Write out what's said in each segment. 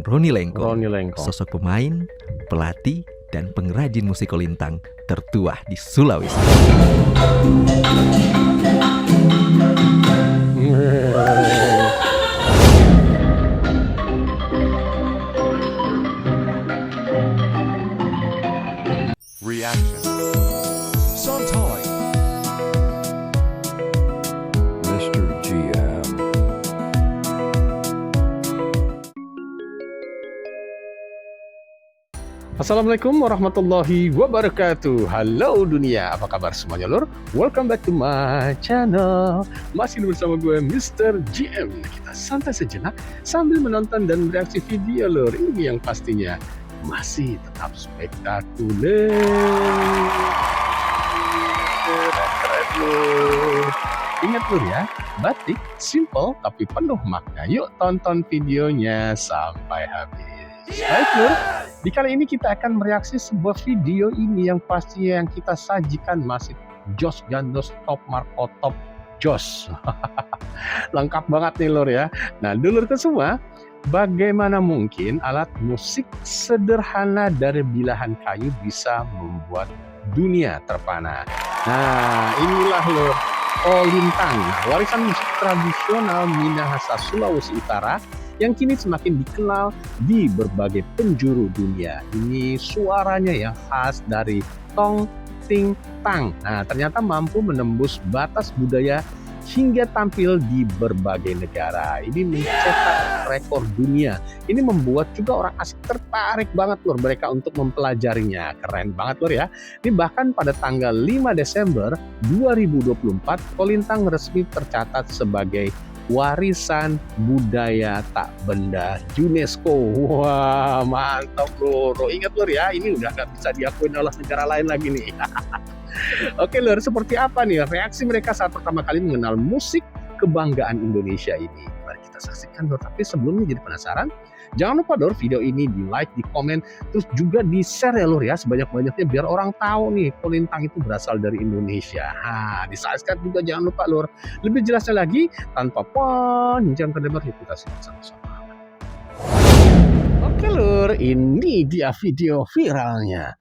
Roni Lengkong, Roni Lengkong. sosok pemain, pelatih, dan pengrajin musik kolintang tertua di Sulawesi. Reaction. Sometime. Mr. GM. Assalamualaikum warahmatullahi wabarakatuh. Halo dunia, apa kabar semuanya lur? Welcome back to my channel. Masih bersama gue Mr. GM. Kita santai sejenak sambil menonton dan bereaksi video lur. Ini yang pastinya masih tetap spektakuler. Keren lur. Ingat lur ya, batik simple tapi penuh makna. Yuk tonton videonya sampai habis. Baik lur, di kali ini kita akan mereaksi sebuah video ini yang pastinya yang kita sajikan masih Jos Gandos Top Marco Top Jos. Lengkap banget nih lur ya. Nah dulurku semua, bagaimana mungkin alat musik sederhana dari bilahan kayu bisa membuat dunia terpana? Nah inilah lur, kolintang, warisan musik tradisional Minahasa Sulawesi Utara yang kini semakin dikenal di berbagai penjuru dunia. Ini suaranya yang khas dari tong, ting, tang. Nah, ternyata mampu menembus batas budaya hingga tampil di berbagai negara. Ini mencetak rekor dunia. Ini membuat juga orang asing tertarik banget lur mereka untuk mempelajarinya. Keren banget lur ya. Ini bahkan pada tanggal 5 Desember 2024, kolintang resmi tercatat sebagai warisan budaya tak benda UNESCO. Wah mantap lur. Ingat lur ya, ini udah nggak bisa diakui oleh negara lain lagi nih. Oke lur, seperti apa nih reaksi mereka saat pertama kali mengenal musik kebanggaan Indonesia ini? Mari kita saksikan lur. Tapi sebelumnya jadi penasaran, jangan lupa lur video ini di like, di komen, terus juga di share ya lur ya sebanyak-banyaknya biar orang tahu nih kolintang itu berasal dari Indonesia. Nah, di subscribe juga jangan lupa lur. Lebih jelasnya lagi tanpa panjang kelebar kita simak sama-sama. Oke lur, ini dia video viralnya.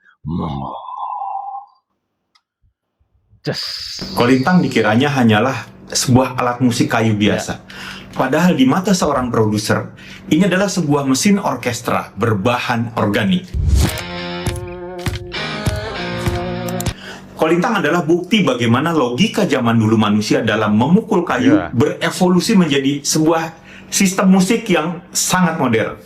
Kolintang dikiranya hanyalah sebuah alat musik kayu biasa. Padahal di mata seorang produser, ini adalah sebuah mesin orkestra berbahan organik. Kolintang adalah bukti bagaimana logika zaman dulu manusia dalam memukul kayu berevolusi menjadi sebuah sistem musik yang sangat modern.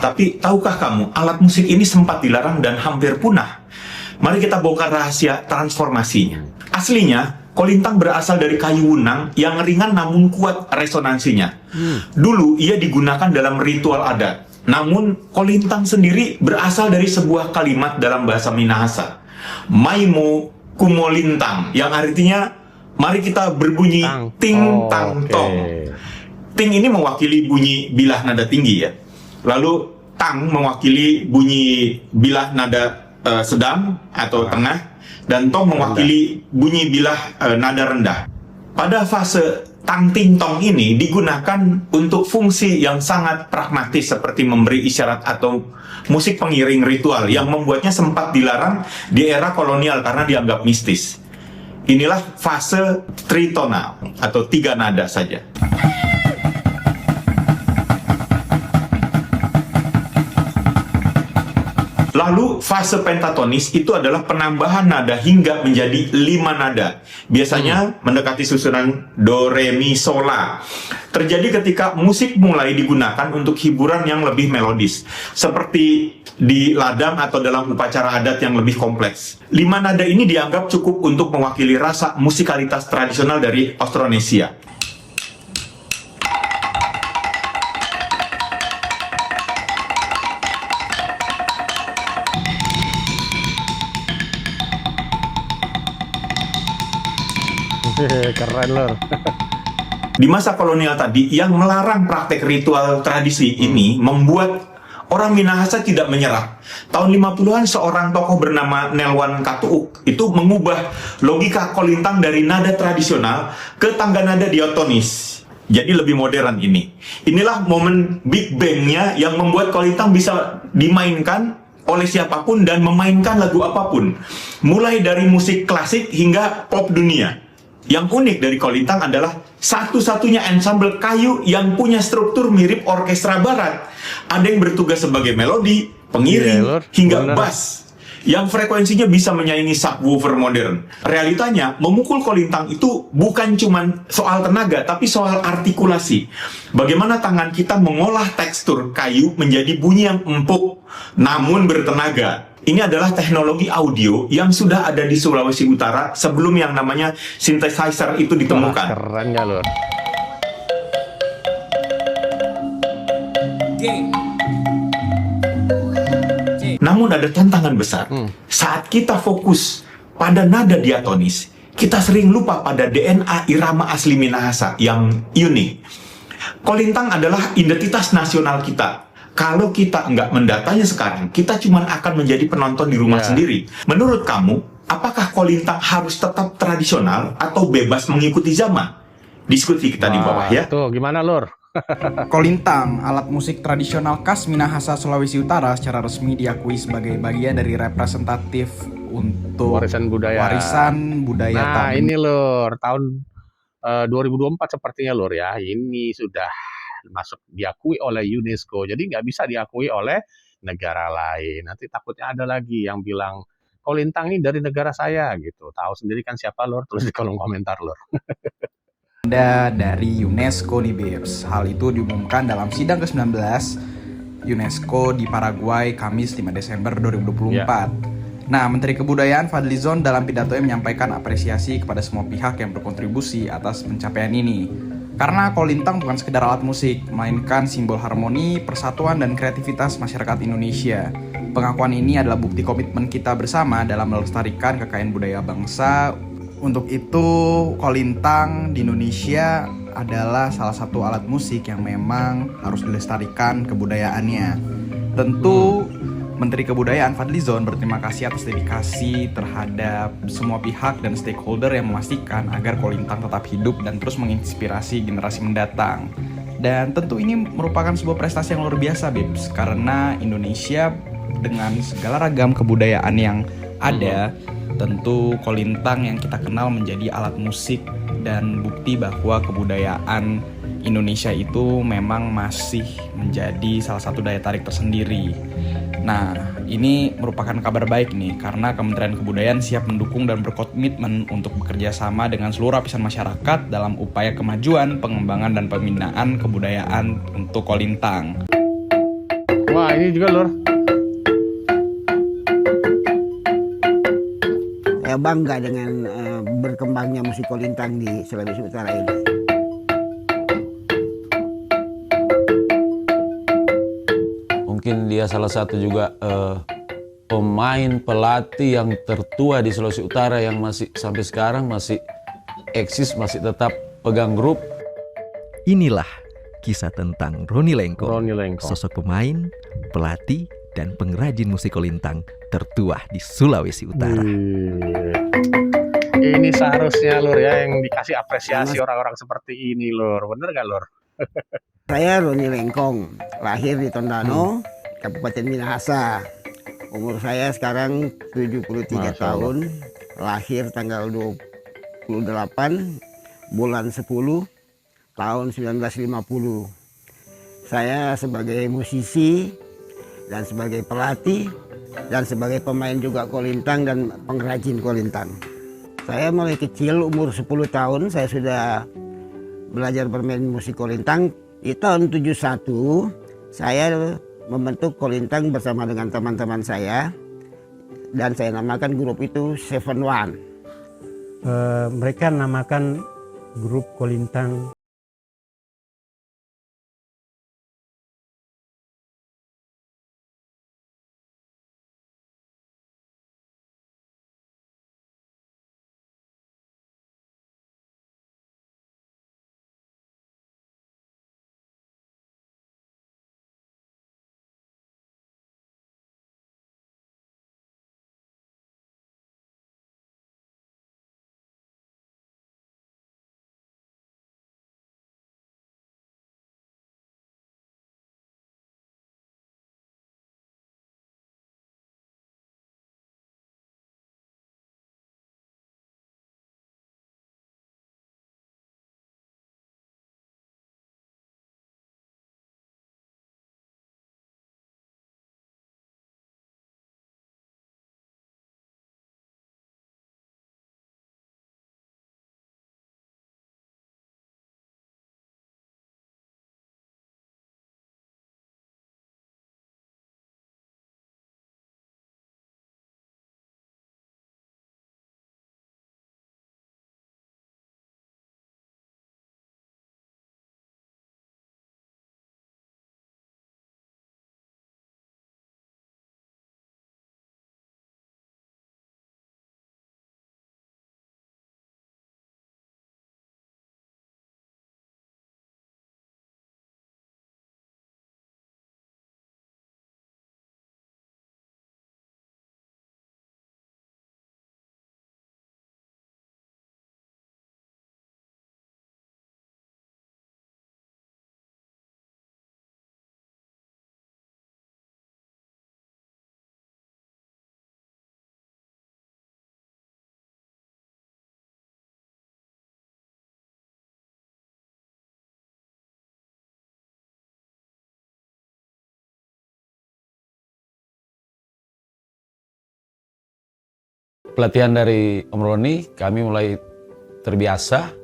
Tapi tahukah kamu, alat musik ini sempat dilarang dan hampir punah. Mari kita bongkar rahasia transformasinya. Aslinya, kolintang berasal dari kayu wunang yang ringan namun kuat resonansinya. Dulu ia digunakan dalam ritual adat. Namun, kolintang sendiri berasal dari sebuah kalimat dalam bahasa Minahasa. Maimo kumolintang, yang artinya, mari kita berbunyi ting tang tong. Ting ini mewakili bunyi bilah nada tinggi ya. Lalu tang mewakili bunyi bilah nada sedang atau tengah, dan tong mewakili bunyi bilah nada rendah. Pada fase tang ting tong ini digunakan untuk fungsi yang sangat pragmatis seperti memberi isyarat atau musik pengiring ritual yang membuatnya sempat dilarang di era kolonial karena dianggap mistis. Inilah fase tritonal atau 3 nada saja. Lalu fase pentatonis itu adalah penambahan nada hingga menjadi 5 nada. Biasanya mendekati susunan do, re, mi, sol, la. Terjadi ketika musik mulai digunakan untuk hiburan yang lebih melodis, seperti di ladang atau dalam upacara adat yang lebih kompleks. 5 nada ini dianggap cukup untuk mewakili rasa musikalitas tradisional dari Austronesia. Keren lor. Di masa kolonial tadi, yang melarang praktek ritual tradisi ini membuat orang Minahasa tidak menyerah. Tahun 50-an seorang tokoh bernama Nelwan Katuuk itu mengubah logika kolintang dari nada tradisional ke tangga nada diatonis. Jadi lebih modern ini. Inilah momen Big Bang-nya yang membuat kolintang bisa dimainkan oleh siapapun dan memainkan lagu apapun. Mulai dari musik klasik hingga pop dunia. Yang unik dari kolintang adalah satu-satunya ensemble kayu yang punya struktur mirip orkestra barat. Ada yang bertugas sebagai melodi, pengiring, hingga bass. Yang frekuensinya bisa menyaingi subwoofer modern. Realitanya, memukul kolintang itu bukan cuma soal tenaga, tapi soal artikulasi. Bagaimana tangan kita mengolah tekstur kayu menjadi bunyi yang empuk, namun bertenaga. Ini adalah teknologi audio yang sudah ada di Sulawesi Utara sebelum yang namanya synthesizer itu ditemukan. Wah, keren ya, Lur. Namun ada tantangan besar. Saat kita fokus pada nada diatonis, kita sering lupa pada DNA irama asli Minahasa yang unik. Kolintang adalah identitas nasional kita. Kalau kita nggak mendatanya sekarang, kita cuma akan menjadi penonton di rumah sendiri. Menurut kamu, apakah kolintang harus tetap tradisional atau bebas mengikuti zaman? Diskusi kita di bawah ya. Tuh, gimana, Lur? Kolintang, alat musik tradisional khas Minahasa, Sulawesi Utara, secara resmi diakui sebagai bagian dari representatif untuk Warisan budaya. Nah, Ini, Lur, tahun 2024 sepertinya, Lur ya. Ini sudah masuk diakui oleh UNESCO, jadi nggak bisa diakui oleh negara lain. Nanti takutnya ada lagi yang bilang kolintang ini dari negara saya gitu. Tahu sendiri kan siapa, Lur? Tulis di kolom komentar, Lur. Dari UNESCO nih, Bebs. Hal itu diumumkan dalam sidang ke-19 UNESCO di Paraguay Kamis 5 Desember 2024. Nah, Menteri Kebudayaan Fadlizon dalam pidatonya menyampaikan apresiasi kepada semua pihak yang berkontribusi atas pencapaian ini. Karena kolintang bukan sekedar alat musik, melainkan simbol harmoni, persatuan, dan kreativitas masyarakat Indonesia. Pengakuan ini adalah bukti komitmen kita bersama dalam melestarikan kekayaan budaya bangsa. Untuk itu, kolintang di Indonesia adalah salah satu alat musik yang memang harus dilestarikan kebudayaannya. Tentu, Menteri Kebudayaan Fadlizon berterima kasih atas dedikasi terhadap semua pihak dan stakeholder yang memastikan agar kolintang tetap hidup dan terus menginspirasi generasi mendatang. Dan tentu ini merupakan sebuah prestasi yang luar biasa, Bibs, karena Indonesia dengan segala ragam kebudayaan yang ada, tentu kolintang yang kita kenal menjadi alat musik dan bukti bahwa kebudayaan Indonesia itu memang masih menjadi salah satu daya tarik tersendiri. Nah, ini merupakan kabar baik nih, karena Kementerian Kebudayaan siap mendukung dan berkomitmen untuk bekerja sama dengan seluruh lapisan masyarakat dalam upaya kemajuan, pengembangan, dan pembinaan kebudayaan untuk kolintang. Wah, ini juga, Lur. Saya bangga dengan berkembangnya musik kolintang di Sulawesi Utara ini. Mungkin dia salah satu juga pemain pelatih yang tertua di Sulawesi Utara yang masih sampai sekarang masih eksis, masih tetap pegang grup. Inilah kisah tentang Roni Lengkong, Roni Lengkong. sosok pemain, pelatih, dan pengrajin musik kolintang tertua di Sulawesi Utara. Ini seharusnya, Lur ya, yang dikasih apresiasi orang-orang seperti ini, Lur. Bener gak, Lur? Saya Roni Lengkong, lahir di Tondano, Kabupaten Minahasa. Umur saya sekarang 73 tahun, lahir tanggal 28 bulan 10 tahun 1950. Saya sebagai musisi dan sebagai pelatih dan sebagai pemain juga kolintang dan pengrajin kolintang. Saya mulai kecil, umur 10 tahun saya sudah belajar bermain musik kolintang. Di tahun 71 saya membentuk kolintang bersama dengan teman-teman saya dan saya namakan grup itu Seven One. Mereka namakan grup kolintang pelatihan dari Om Roni, kami mulai terbiasa.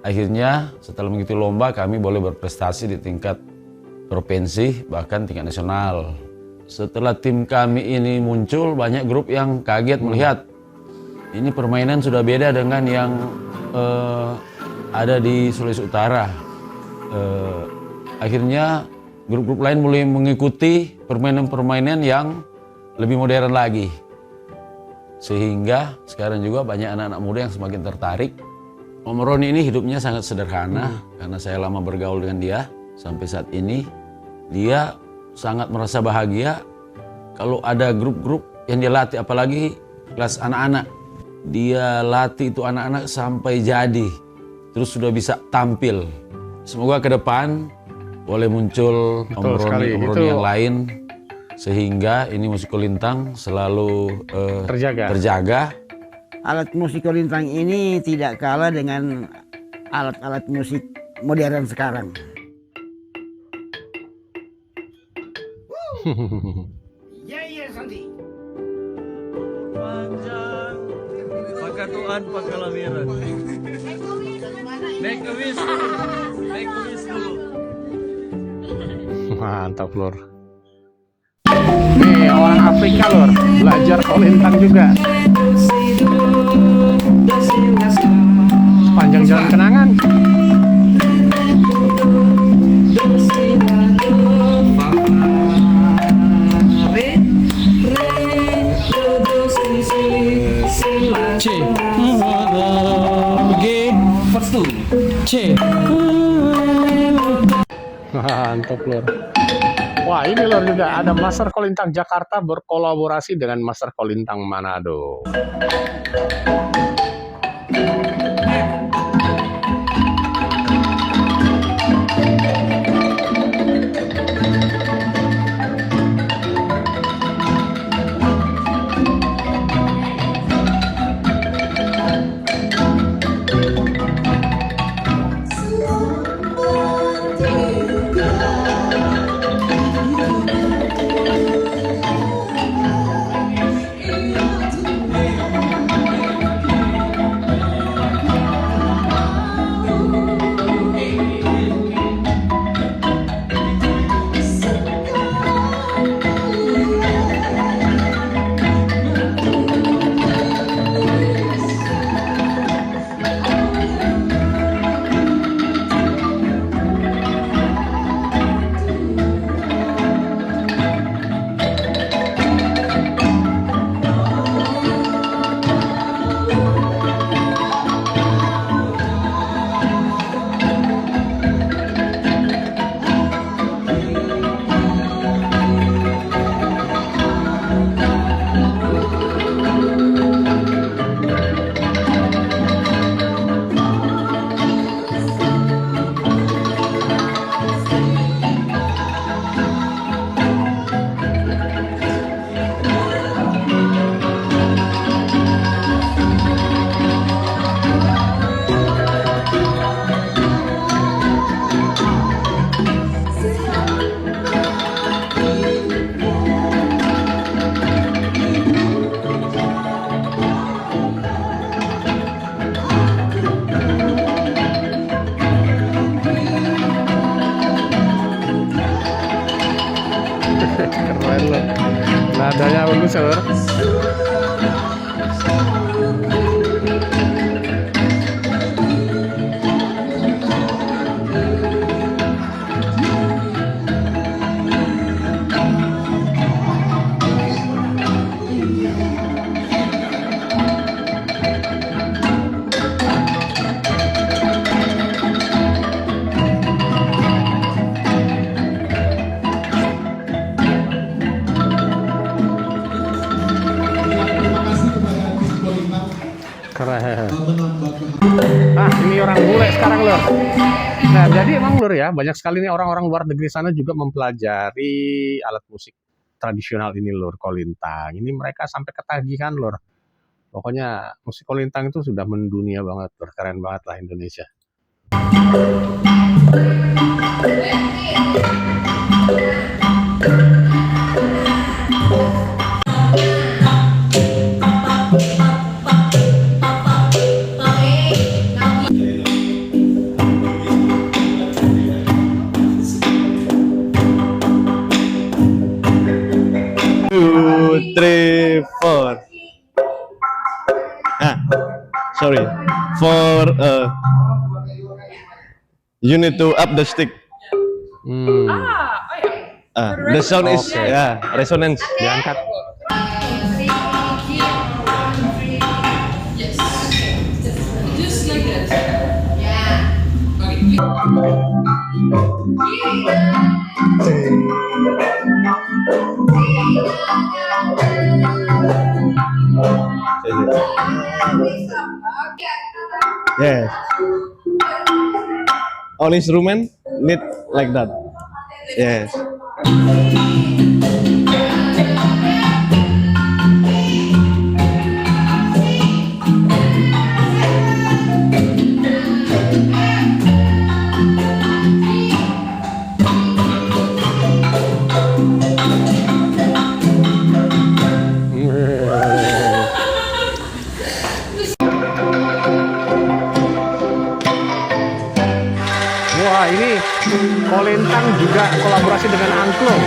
Akhirnya setelah mengikuti lomba, kami boleh berprestasi di tingkat provinsi, bahkan tingkat nasional. Setelah tim kami ini muncul, banyak grup yang kaget melihat ini permainan sudah beda dengan yang ada di Sulawesi Utara. Akhirnya grup-grup lain mulai mengikuti permainan-permainan yang lebih modern lagi. Sehingga sekarang juga banyak anak-anak muda yang semakin tertarik. Om Roni ini hidupnya sangat sederhana karena saya lama bergaul dengan dia sampai saat ini. Dia sangat merasa bahagia kalau ada grup-grup yang dia latih, apalagi kelas anak-anak. Dia latih itu anak-anak sampai jadi, terus sudah bisa tampil. Semoga ke depan boleh muncul Om Roni yang lain, sehingga ini musik kolintang selalu terjaga. Alat musik kolintang ini tidak kalah dengan alat-alat musik modern sekarang. Iya Santi. Panjang, pakai tuan, pakai lamiran. Make a wish dulu. Mantap Lur. Nih orang Afrika Lur, belajar kolintang juga. Sepanjang jalan kenangan. C, G, first C. Mantap Lur. Wah ini Lur juga ada Master Kolintang Jakarta berkolaborasi dengan Master Kolintang Manado. Keren loh. Nadanya bagus ya, Lur. Keren. Ah, ini orang bule sekarang Lur. Nah, jadi emang Lur ya, banyak sekali nih orang-orang luar negeri sana juga mempelajari alat musik tradisional ini Lur, kolintang. Ini mereka sampai ketagihan Lur. Pokoknya musik kolintang itu sudah mendunia banget Lur, keren banget lah Indonesia. 3, 4. Sorry. For you need to up the stick. The sound is resonance. Diangkat. Just like that. Yeah. Yes. All instrument need like that. Yes. Wah, ini Kolintang juga kolaborasi dengan angklung.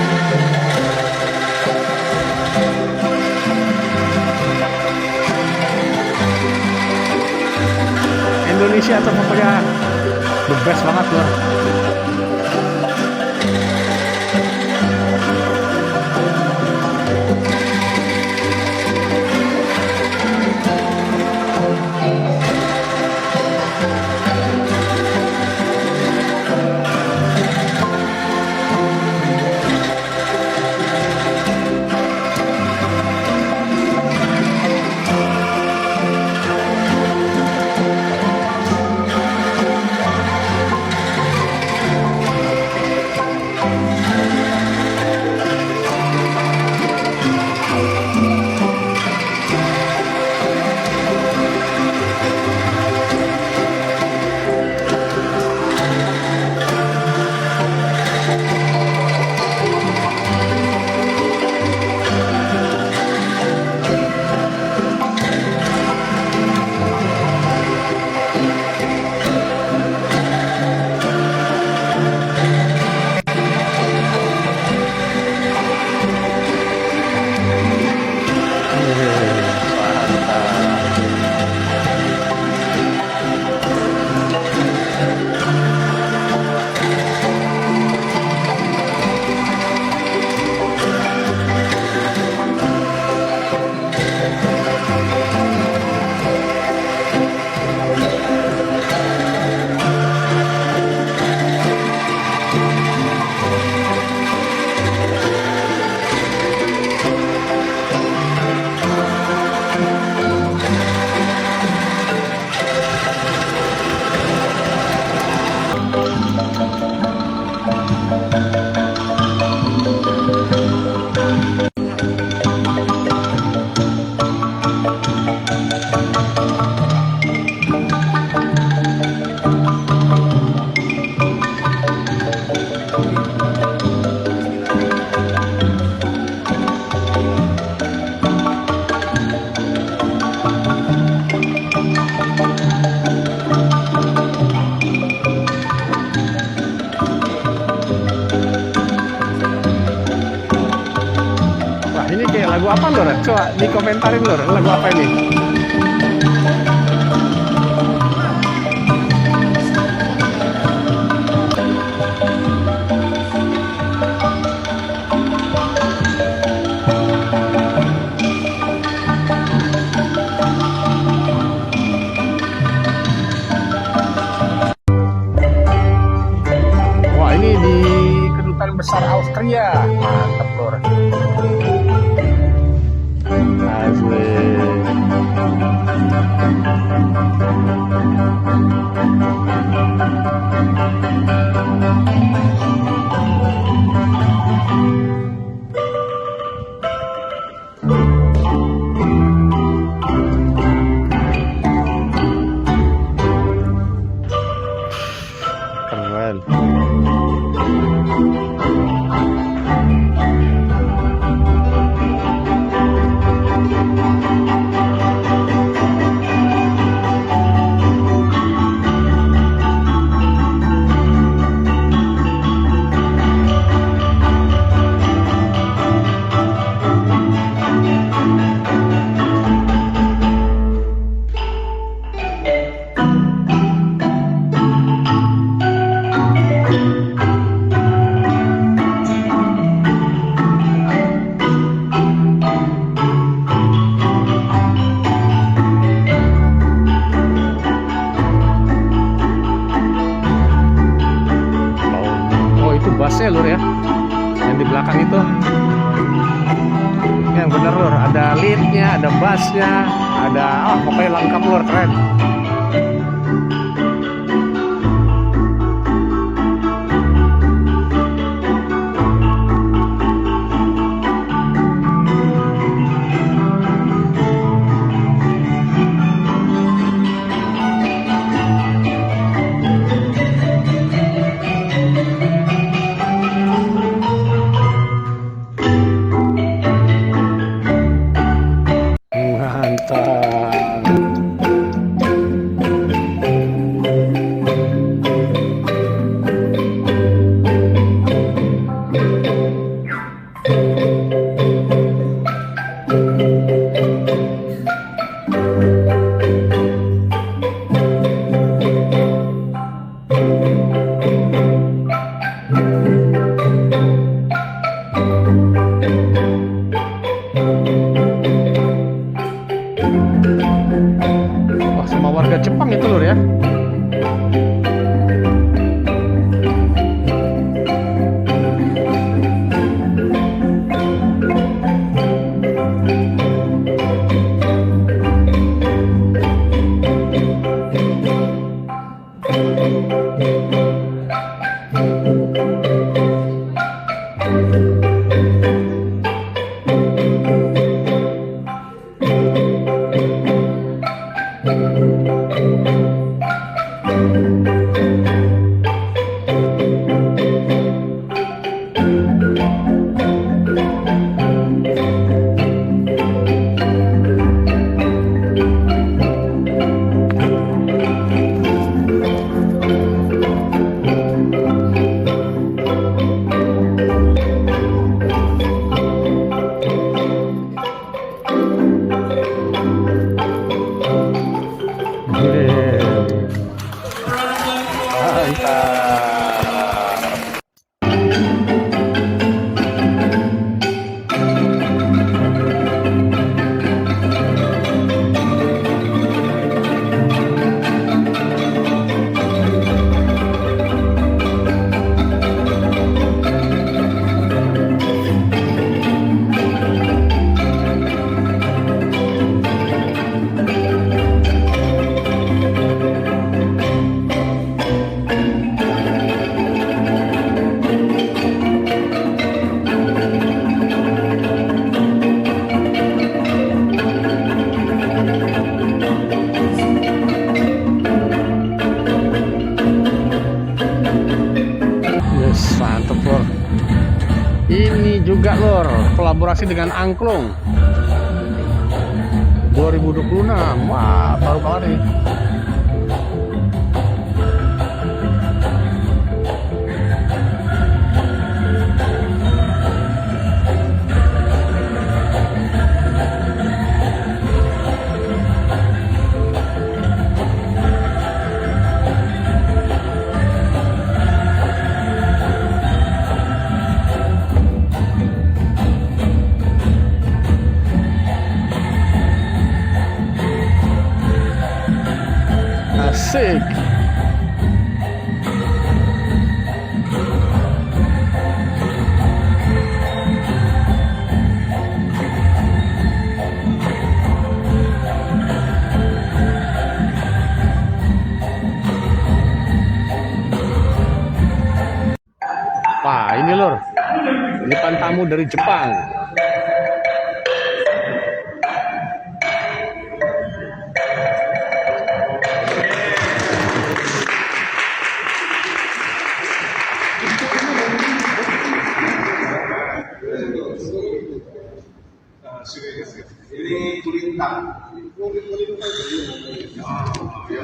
Indonesia tuh pokoknya the best banget loh. Lagu apa Lur? Coba dikomentarin Lur, lagu apa ini? Wah, ini di Kedutaan Besar Austria. Mantap Lur. Keren. itu bassnya lur ya, yang di belakang itu. Yang bener lur, ada leadnya, ada bassnya, ada pokoknya lengkap lur, keren. Wah, sama warga Jepang itu lur ya. Mantap lor. Ini juga lor, kolaborasi dengan Angklung 2026. Wah, baru banget nih. Asik. Wah, ini lor, depan tamu dari Jepang. Ini kulintang. Ya,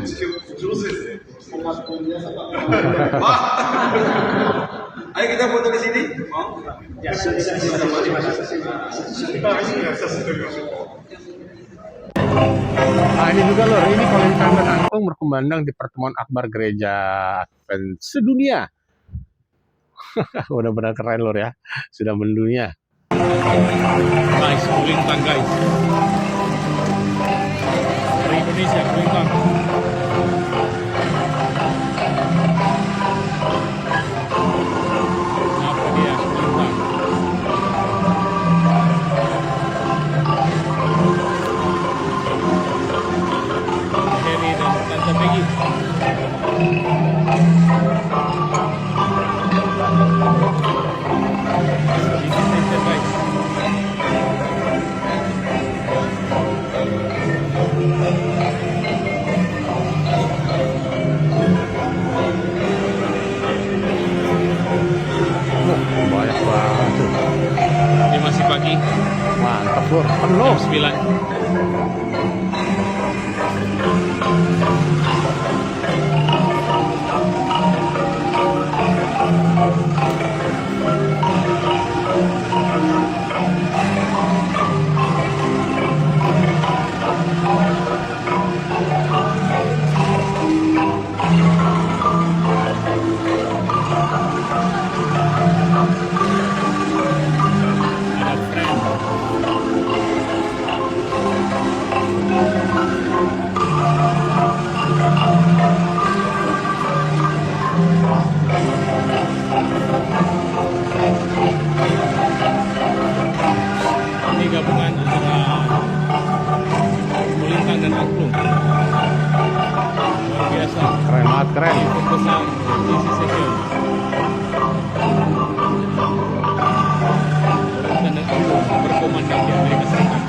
ayo kita foto di sini. Nah, ini juga lor, ini Kolintang dan Angklung berkumandang di pertemuan akbar gereja Advent sedunia. Benar-benar keren lor ya, sudah mendunia. Guys, Kulintang guys. Dari Indonesia, Kulintang. kuat lur, penuh. 9. Ini gabungan antara Kulintang dan Angklung. Luar biasa. Keren banget, keren. Di Pembesar di Sisegel. Kulintang dan Angklung berkomandan di Amerika Serikat.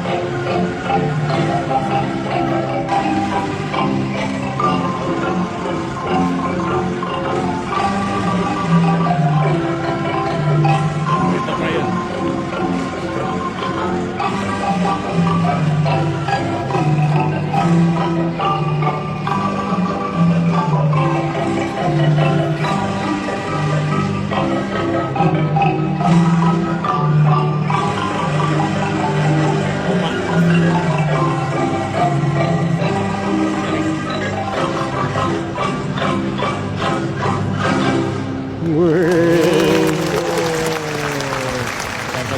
Peter Bryan.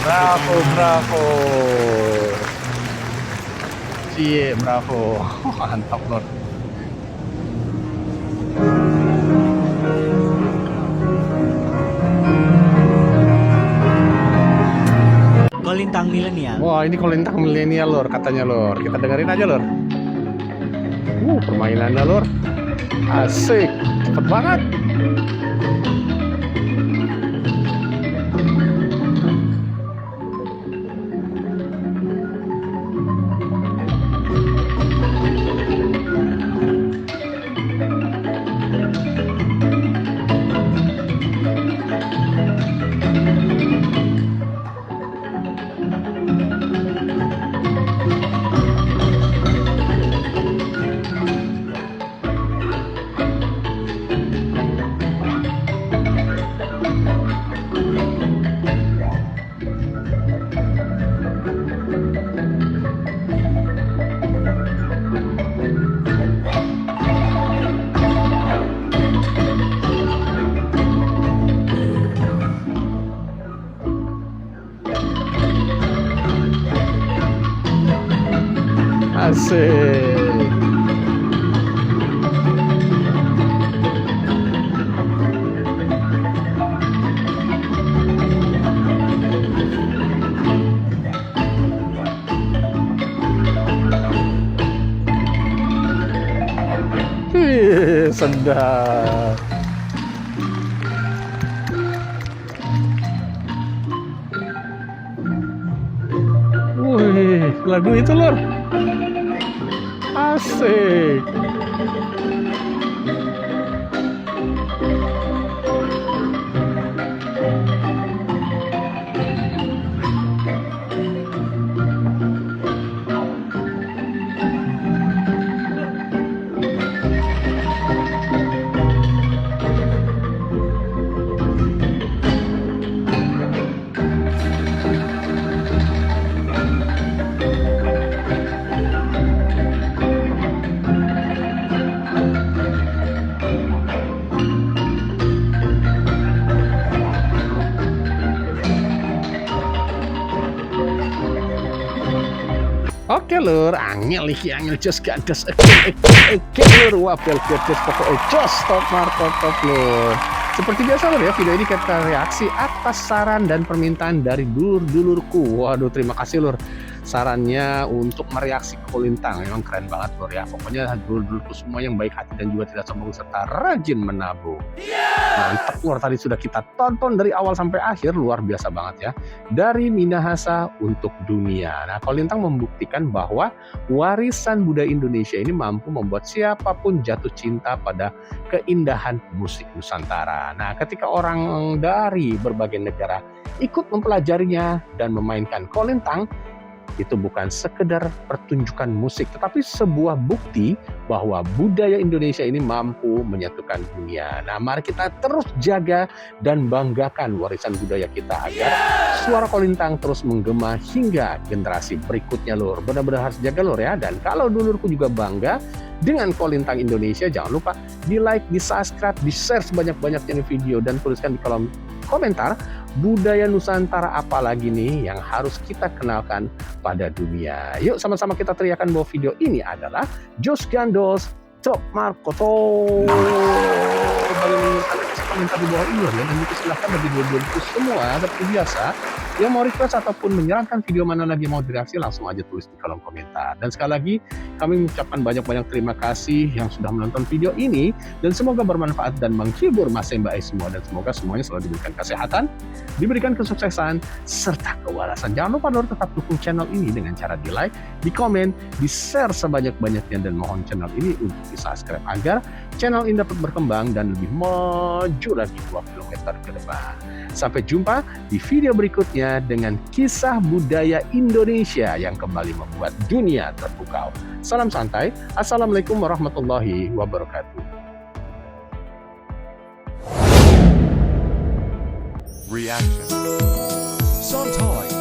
Bravo, bravo. Cie, bravo. Mantap lur. Kolintang milenial. Wah, ini Kolintang milenial lur, katanya lur. Kita dengerin aja lur. Permainannya lur. Asik, cepet banget. Asik. Sedap. Wih, lagu itu lor. Asik. Oke lur, angel iki angel jos gadas oke lur, wapel gadas pokoknya jos top markot lur. Seperti biasa lur ya, video ini kita reaksi atas saran dan permintaan dari dulur-dulurku. Waduh, terima kasih lur sarannya untuk mereaksi ke Kolintang. Memang keren banget lur ya. Pokoknya dulur-dulurku semua yang baik hati dan juga tidak sombong serta rajin menabung. Mantap lur, tadi sudah kita tonton dari awal sampai akhir, luar biasa banget ya. Dari Minahasa untuk dunia. Nah, Kolintang membuktikan bahwa warisan budaya Indonesia ini mampu membuat siapapun jatuh cinta pada keindahan musik Nusantara. Nah, ketika orang dari berbagai negara ikut mempelajarinya dan memainkan Kolintang, itu bukan sekedar pertunjukan musik, tetapi sebuah bukti bahwa budaya Indonesia ini mampu menyatukan dunia. Nah, mari kita terus jaga dan banggakan warisan budaya kita agar suara kolintang terus menggema hingga generasi berikutnya, Lur. Benar-benar harus jaga, Lur, ya. Dan kalau dulurku juga bangga dengan kolintang Indonesia, jangan lupa di like, di subscribe, di share sebanyak-banyaknya video, dan tuliskan di kolom komentar budaya Nusantara apa lagi nih yang harus kita kenalkan pada dunia. Yuk sama-sama kita teriakan bahwa video ini adalah Jos Gandos Top Markoto. Bagi komentar di bawah ini ya, dan silahkan bagi dua-duanya semua seperti biasa yang mau request ataupun menyarankan video mana lagi mau direaksi, langsung aja tulis di kolom komentar. Dan sekali lagi kami mengucapkan banyak-banyak terima kasih yang sudah menonton video ini, dan semoga bermanfaat dan menghibur Mas Mbak semua, dan semoga semuanya selalu diberikan kesehatan, diberikan kesuksesan serta kewarasan. Jangan lupa, Lur, tetap dukung channel ini dengan cara di like, di komen, di share sebanyak-banyaknya, dan mohon channel ini untuk di subscribe agar channel ini dapat berkembang dan lebih maju lagi 2 km ke depan. Sampai jumpa di video berikutnya dengan kisah budaya Indonesia yang kembali membuat dunia terpukau. Salam santai. Assalamualaikum warahmatullahi wabarakatuh. Reaction. Sometimes.